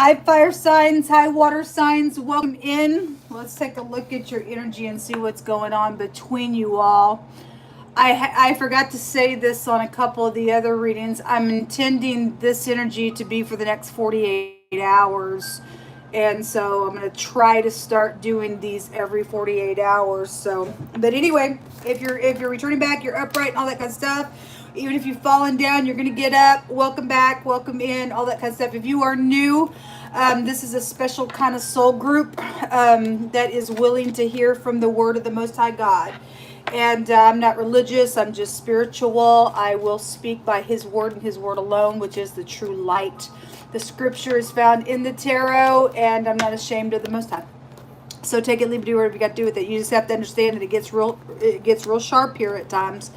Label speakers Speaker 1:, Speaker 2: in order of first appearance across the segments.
Speaker 1: Hi, fire signs, high water signs, welcome in. Let's take a look at your energy and see what's going on between you all. I forgot to say this on a couple of the other readings. I'm intending this energy to be for the next 48 hours. And so I'm going to try to start doing these every 48 hours. So, but anyway, if you're returning back, you're upright and all that kind of stuff. Even if you've fallen down, you're going to get up. Welcome back, welcome in, all that kind of stuff. If you are new, this is a special kind of soul group that is willing to hear from the word of the Most High God. And I'm not religious, I'm just spiritual. I will speak by His word and His word alone, which is the true light. The scripture is found in the tarot, and I'm not ashamed of the Most High. So take it, leave it, do whatever you got to do with it. You just have to understand that it gets real sharp here at times.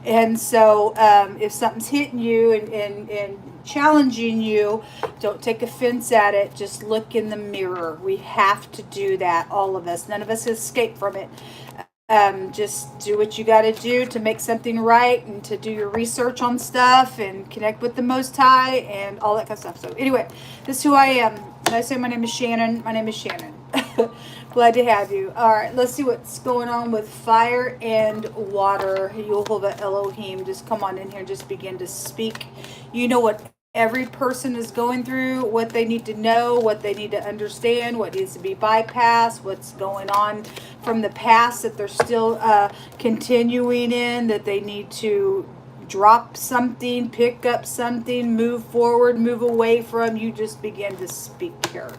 Speaker 1: And so if something's hitting you and challenging you, don't take offense at it. Just look in the mirror. We have to do that, all of us. None of us escape from it. Just do what you got to do to make something right and to do your research on stuff and connect with the Most High and all that kind of stuff. So anyway, this is who I am. When I say my name is Shannon, my name is Shannon. Glad to have you. All right, let's see what's going on with fire and water. YHVH ELOHIM, just come on in here and just begin to speak. You know what every person is going through, what they need to know, what they need to understand, what needs to be bypassed, what's going on from the past that they're still continuing in, that they need to drop something, pick up something, move forward, move away from. You just begin to speak here.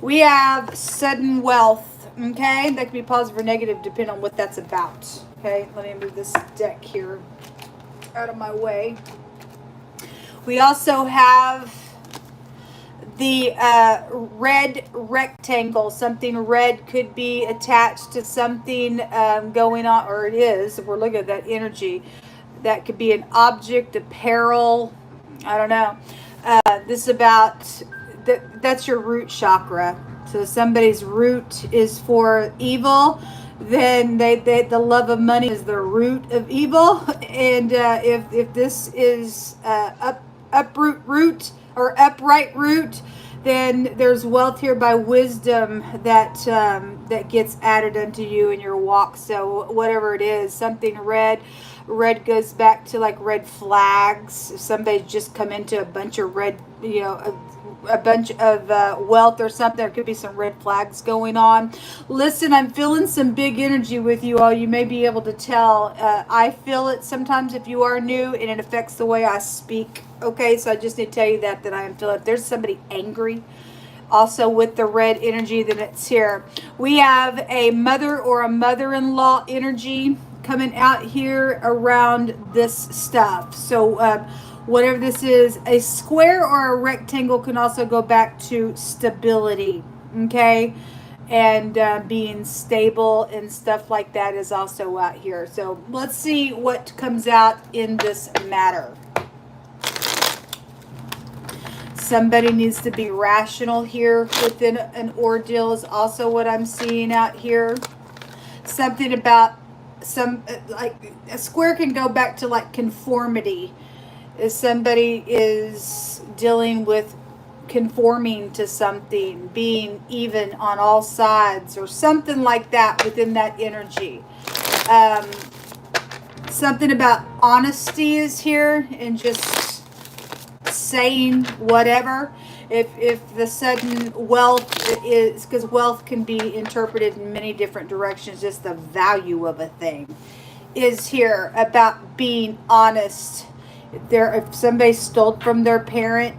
Speaker 1: We have sudden wealth, okay? That can be positive or negative depending on what that's about, okay? Let me move this deck here out of my way. We also have the red rectangle. Something red could be attached to something going on, or it is. If we're looking at that energy, that could be an object, apparel. I don't know. This is about that's your root chakra. So somebody's root is for evil. Then the love of money is the root of evil. And if this is uproot root or upright root, then there's wealth here by wisdom that gets added unto you in your walk. So whatever it is, something red goes back to like red flags. If somebody's just come into a bunch of red, a bunch of wealth or something, there could be some red flags going on. Listen, I'm feeling some big energy with you all. You may be able to tell. I feel it sometimes if you are new, and it affects the way I speak. Okay, so I just need to tell you that I am feeling. If there's somebody angry also with the red energy, then it's here. We have a mother or a mother-in-law energy coming out here around this stuff. So whatever this is, a square or a rectangle can also go back to stability, okay? And being stable and stuff like that is also out here. So let's see what comes out in this matter. Somebody needs to be rational here within an ordeal is also what I'm seeing out here. Something about like a square can go back to like conformity. If somebody is dealing with conforming to something, being even on all sides or something like that within that energy. Something about honesty is here and just saying whatever. If the sudden wealth is, because wealth can be interpreted in many different directions, just the value of a thing is here about being honest. If somebody stole from their parent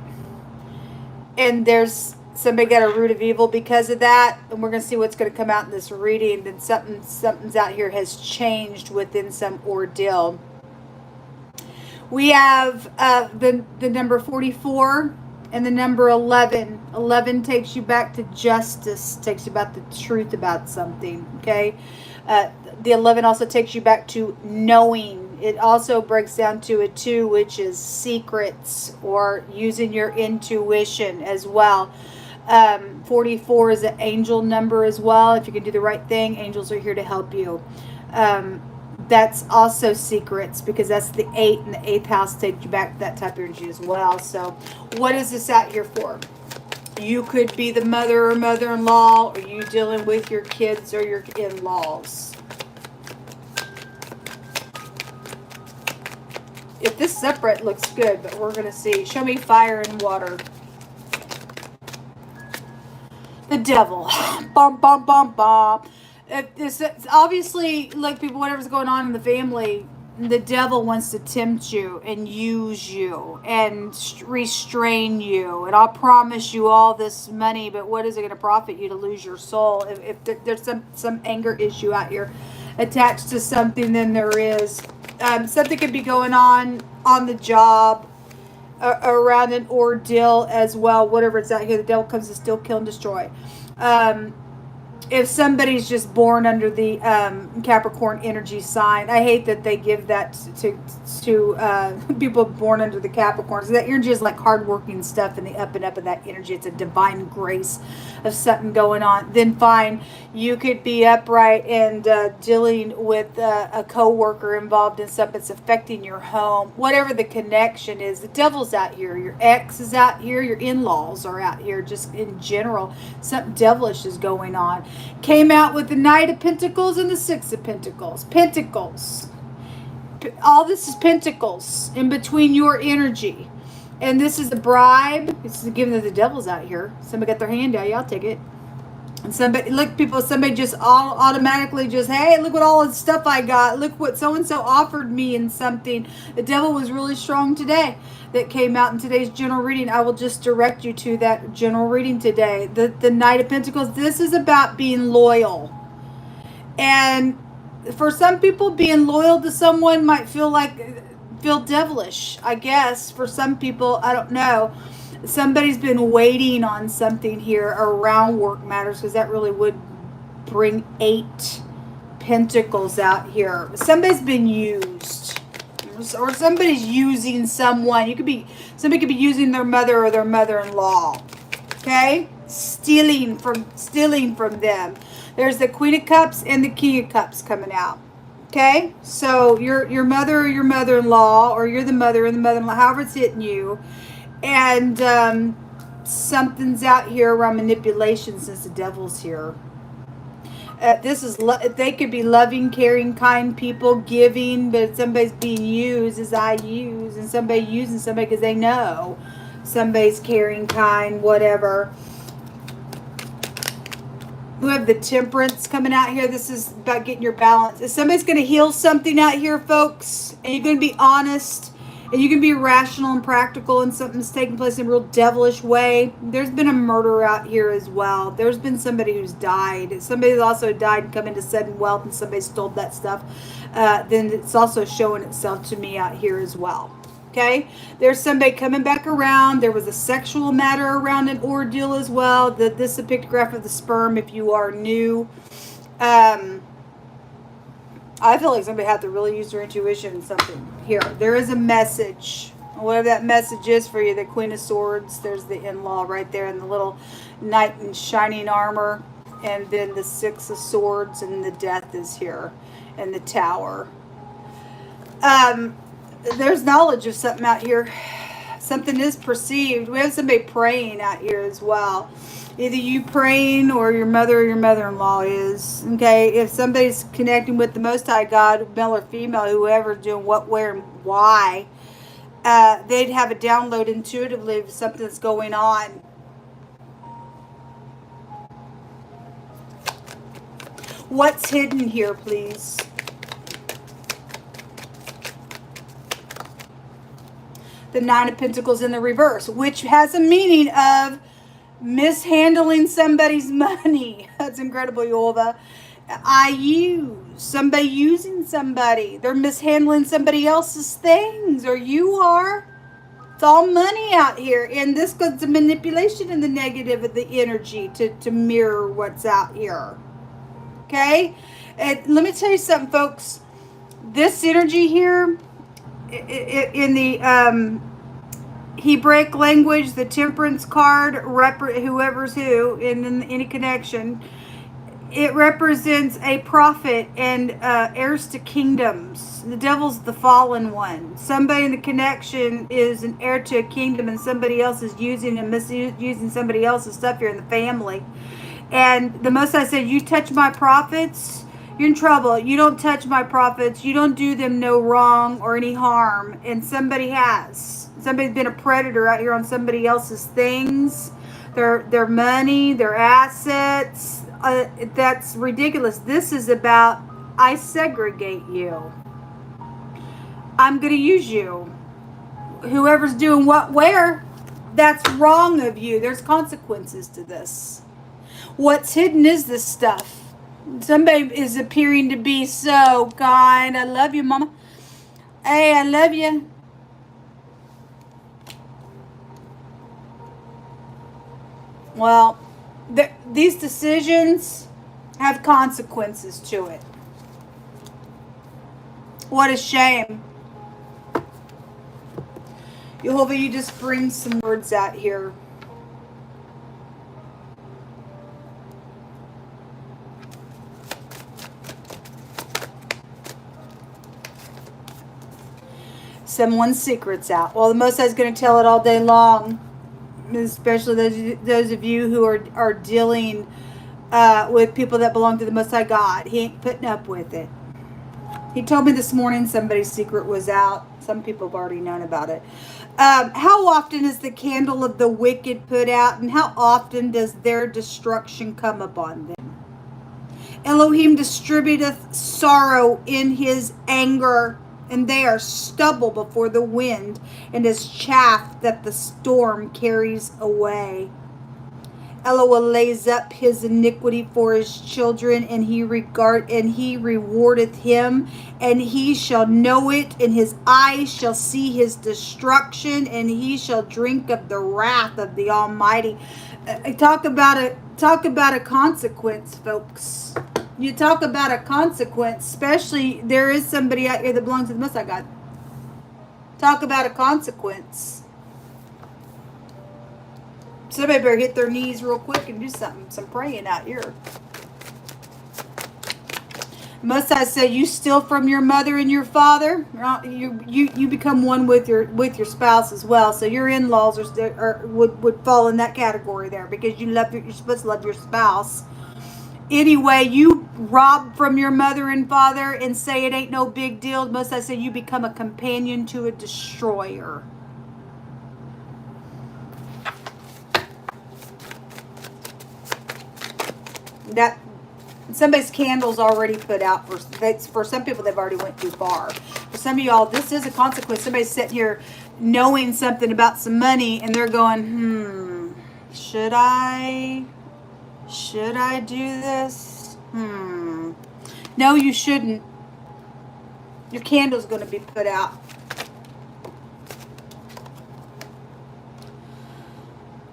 Speaker 1: and there's somebody got a root of evil because of that, and we're going to see what's going to come out in this reading, then something's out here has changed within some ordeal. We have the number 44 and the number 11. 11 takes you back to justice, takes you about the truth about something, okay? The 11 also takes you back to knowing. It also breaks down to a 2, which is secrets or using your intuition as well. 44 is an angel number as well. If you can do the right thing, angels are here to help you. That's also secrets because that's the 8, and the 8th house takes you back to that type of energy as well. So what is this out here for? You could be the mother or mother-in-law, or you dealing with your kids or your in-laws. If this separate looks good, but we're going to see. Show me fire and water. The devil. Bum, bum, bum, bum. It's obviously, like, people, whatever's going on in the family, the devil wants to tempt you and use you and restrain you. And I'll promise you all this money, but what is it going to profit you to lose your soul? If there's some anger issue out here attached to something, then there is. Something could be going on the job, around an ordeal as well. Whatever it's out here, the devil comes to steal, kill, and destroy. If somebody's just born under the Capricorn energy sign, I hate that they give that to people born under the Capricorns. That energy is like hardworking stuff, and the up and up of that energy. It's a divine grace of something going on. Then fine, you could be upright and dealing with a co-worker involved in something that's affecting your home. Whatever the connection is, the devil's out here. Your ex is out here. Your in-laws are out here. Just in general, something devilish is going on. Came out with the Knight of Pentacles and the Six of Pentacles. Pentacles. All this is pentacles in between your energy. And this is a bribe. This is giving the devil's out here. Somebody got their hand out. Yeah, I'll take it. And somebody, look, people, somebody just automatically just, hey, look what all the stuff I got. Look what so-and-so offered me in something. The devil was really strong today. That came out in today's general reading. I will just direct you to that general reading today. The Knight of Pentacles. This is about being loyal. And for some people, being loyal to someone might feel devilish, I guess. For some people, I don't know. Somebody's been waiting on something here around work matters, because that really would bring 8 pentacles out here. Somebody's been used. Or somebody's using someone. Somebody could be using their mother or their mother-in-law. Okay? Stealing from them. There's the Queen of Cups and the King of Cups coming out. Okay? So your mother or your mother-in-law, or you're the mother and the mother-in-law, however it's hitting you. And something's out here around manipulation, since the devil's here. They could be loving, caring, kind people, giving, but somebody's being used as I use, and somebody using somebody because they know somebody's caring, kind, whatever. We have the Temperance coming out here. This is about getting your balance. If somebody's going to heal something out here, folks, and you're going to be honest, and you can be rational and practical, and something's taking place in a real devilish way. There's been a murder out here as well. There's been somebody who's died. Somebody's also died and come into sudden wealth, and somebody stole that stuff. Then it's also showing itself to me out here as well. Okay? There's somebody coming back around. There was a sexual matter around an ordeal as well. This is a pictograph of the sperm if you are new. I feel like somebody had to really use their intuition in something here. There is a message. Whatever that message is for you, the Queen of Swords. There's the in-law right there, and the little knight in shining armor. And then the Six of Swords, and the Death is here. And the Tower. There's knowledge of something out here. Something is perceived. We have somebody praying out here as well. Either you praying, or your mother or your mother-in-law is. Okay, if somebody's connecting with the Most High God, male or female, whoever, doing what, where, and why, they'd have a download intuitively of something that's going on. What's hidden here, please? The Nine of Pentacles in the reverse, which has a meaning of mishandling somebody's money. That's incredible, Yova. Somebody using somebody. They're mishandling somebody else's things, or you are. It's all money out here. And this goes to manipulation in the negative of the energy to mirror what's out here. Okay? And let me tell you something, folks. This energy here, in the Hebraic language, the Temperance card, whoever's who, and in any connection, It represents a prophet and heirs to kingdoms. The devil's the fallen one. Somebody in the connection is an heir to a kingdom, and somebody else is using and misusing somebody else's stuff here in the family. And the Most High said, you touch my prophets, you're in trouble. You don't touch my prophets. You don't do them no wrong or any harm. And somebody has. Somebody's been a predator out here on somebody else's things, their money, their assets. That's ridiculous. This is about, I segregate you. I'm going to use you. Whoever's doing what, where, that's wrong of you. There's consequences to this. What's hidden is this stuff. Somebody is appearing to be so kind. I love you, Mama. Hey, I love you. Well, these decisions have consequences to it. What a shame. Yehovah, you just bring some words out here. Someone's secret's out. Well, the Most High is going to tell it all day long. Especially those of you who are dealing with people that belong to the Most High God. He ain't putting up with it. He told me this morning somebody's secret was out. Some people have already known about it. How often is the candle of the wicked put out, and how often does their destruction come upon them? Elohim distributeth sorrow in his anger, and they are stubble before the wind, and as chaff that the storm carries away. Eloah lays up his iniquity for his children, and he rewardeth him, and he shall know it, and his eyes shall see his destruction, and he shall drink of the wrath of the Almighty. Talk about a consequence, folks. You talk about a consequence, especially there is somebody out here that belongs to the Most High God. Talk about a consequence. Somebody better hit their knees real quick and do some praying out here. Most High said, you steal from your mother and your father, you become one with your spouse as well. So your in-laws would fall in that category there, because you're supposed to love your spouse. Anyway, you rob from your mother and father and say it ain't no big deal. Most I say you become a companion to a destroyer. That somebody's candle's already put out. For some people, they've already went too far. For some of y'all, this is a consequence. Somebody's sitting here knowing something about some money, and they're going, should I do this? No, you shouldn't. Your candle's going to be put out.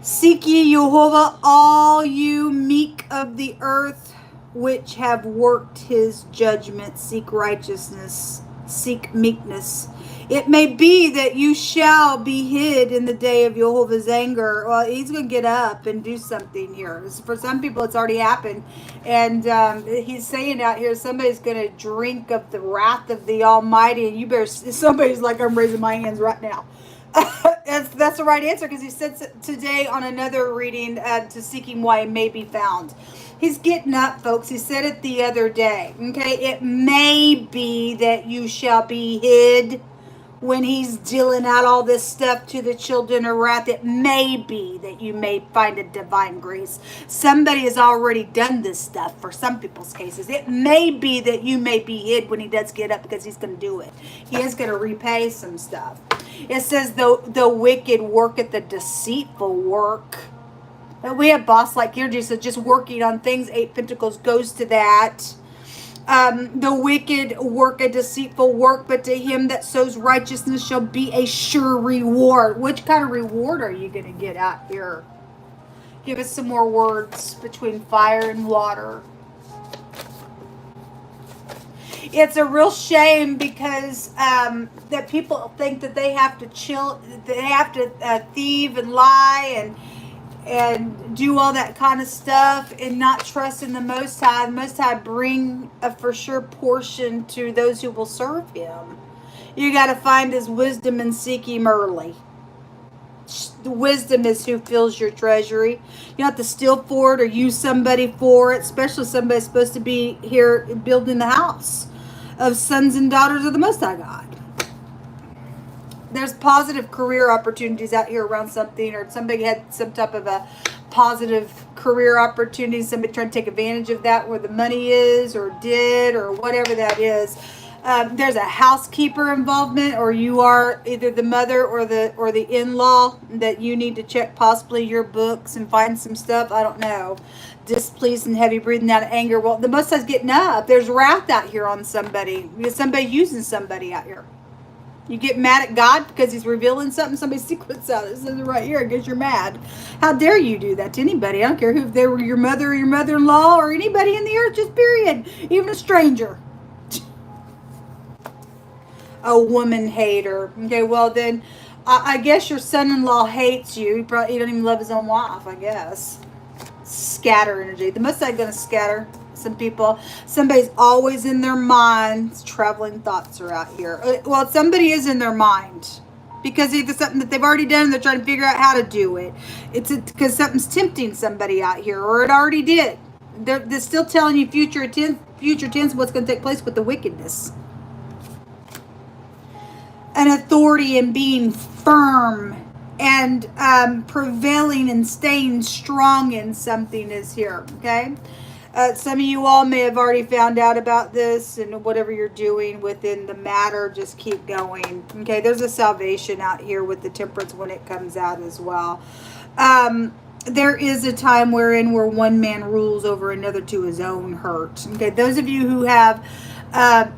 Speaker 1: Seek ye Jehovah, all you meek of the earth, which have worked his judgment. Seek righteousness, seek meekness. It may be that you shall be hid in the day of Jehovah's anger. Well, he's going to get up and do something here. For some people, it's already happened. And he's saying out here, somebody's going to drink of the wrath of the Almighty. And you better, somebody's like, I'm raising my hands right now. That's the right answer, because he said today on another reading to seek him while he may be found. He's getting up, folks. He said it the other day. Okay, it may be that you shall be hid when he's dealing out all this stuff to the children of wrath. It may be that you may find a divine grace. Somebody has already done this stuff for some people's cases. It may be that you may be hid when he does get up, because he's going to do it. He is going to repay some stuff. It says, the wicked worketh the deceitful work. We have boss like energy, so just working on things. 8 Pentacles goes to that. The wicked work a deceitful work, but to him that sows righteousness shall be a sure reward. Which kind of reward are you going to get out here? Give us some more words between fire and water. It's a real shame, because that people think that they have to chill, they have to thieve and lie, and and do all that kind of stuff and not trust in the Most High. The Most High bring a for sure portion to those who will serve Him. You got to find His wisdom and seek Him early. The wisdom is who fills your treasury. You don't have to steal for it or use somebody for it, especially somebody supposed to be here building the house of sons and daughters of the Most High God. There's positive career opportunities out here around something, or somebody had some type of a positive career opportunity, somebody trying to take advantage of that where the money is, or did, or whatever that is. There's a housekeeper involvement, or you are either the mother or the in-law that you need to check possibly your books and find some stuff. I don't know. Displeased and heavy breathing out of anger. Well, the Most High's getting up. There's wrath out here on somebody. Somebody using somebody out here. You get mad at God because He's revealing something, somebody's secret's out. It says it right here. I guess you're mad. How dare you do that to anybody? I don't care if they were your mother or your mother-in-law or anybody in the earth, just period. Even a stranger. A woman hater. Okay, well then, I guess your son-in-law hates you. He don't even love his own wife, I guess. Scatter energy. The Most High going to scatter some people. Somebody's always in their minds. Traveling thoughts are out here. Well, somebody is in their mind because either something that they've already done and they're trying to figure out how to do it. It's because something's tempting somebody out here, or it already did. They're still telling you future tense what's going to take place with the wickedness. An authority and being firm and prevailing and staying strong in something is here, okay? Some of you all may have already found out about this, and whatever you're doing within the matter, just keep going, okay? There's a salvation out here with the temperance when it comes out as well. There is a time where one man rules over another to his own hurt, okay? Those of you who have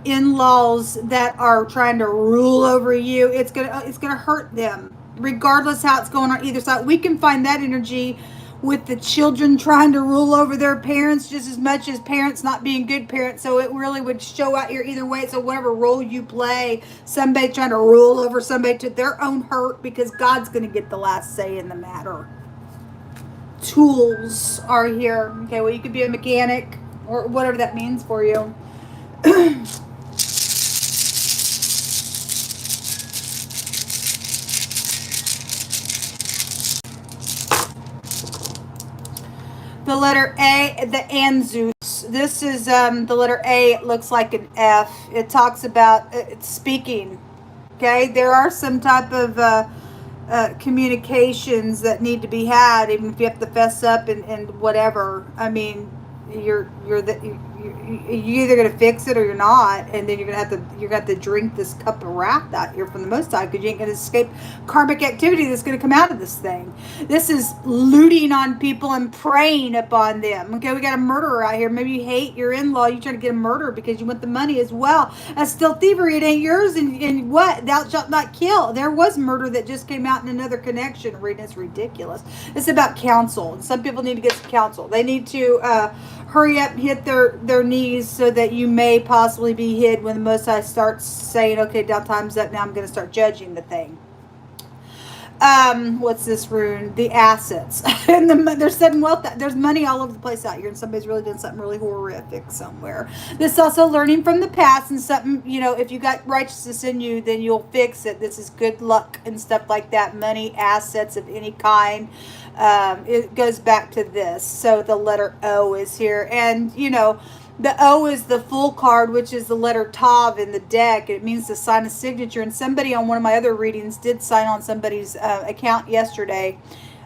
Speaker 1: in-laws that are trying to rule over you, it's gonna hurt them, regardless how it's going on either side. We can find that energy with the children trying to rule over their parents just as much as parents not being good parents. So it really would show out here either way. So whatever role you play, somebody trying to rule over somebody to their own hurt, because God's going to get the last say in the matter. Tools are here. Okay, well, you could be a mechanic or whatever that means for you. The letter A, the Anzus. This is the letter A. It looks like an F. It talks about it's speaking. Okay, there are some type of communications that need to be had, even if you have to fess up and whatever. I mean, you're either gonna fix it or you're not, and then you're gonna have to drink this cup of wrath out here from the Most High, because you ain't gonna escape karmic activity that's gonna come out of this thing. This is looting on people and preying upon them. Okay, we got a murderer out here. Maybe you hate your in-law. You trying to get a murder because you want the money as well. That's still thievery. It ain't yours. And what? Thou shalt not kill. There was murder that just came out in another connection. It's ridiculous. It's about counsel, and some people need to get some counsel. They need to hurry up and hit their knees so that you may possibly be hid when the Most High starts saying, okay, now time's up. Now I'm going to start judging the thing. What's this rune? The assets. And there's sudden wealth. There's money all over the place out here, and somebody's really doing something really horrific somewhere. This is also learning from the past, and something, if you got righteousness in you, then you'll fix it. This is good luck and stuff like that. Money, assets of any kind. It goes back to this. So the letter O is here, and the O is the full card, which is the letter Tav in the deck. It means to sign a signature. And somebody on one of my other readings did sign on somebody's account yesterday.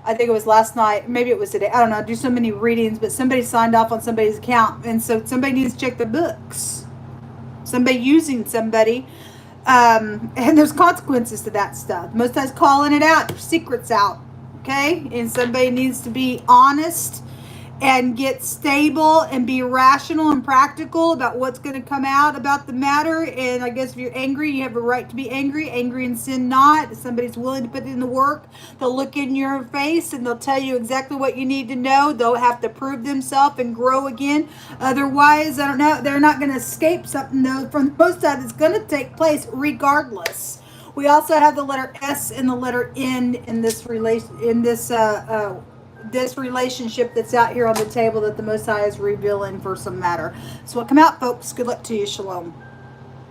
Speaker 1: I think it was last night. Maybe it was today. I don't know. I do so many readings, but somebody signed off on somebody's account. And so somebody needs to check the books. Somebody using somebody. And there's consequences to that stuff. Most times calling it out. There's secrets out. Okay? And somebody needs to be honest and get stable and be rational and practical about what's going to come out about the matter. And I guess if you're angry, you have a right to be angry. Angry and sin not. If somebody's willing to put in the work, they'll look in your face and they'll tell you exactly what you need to know. They'll have to prove themselves and grow again. Otherwise, I don't know, they're not going to escape something though from the Most High that's going to take place regardless. We also have the letter S and the letter N in this relation, in this this relationship that's out here on the table that the Most High is revealing for some matter. So what come out, folks? Good luck to you. Shalom.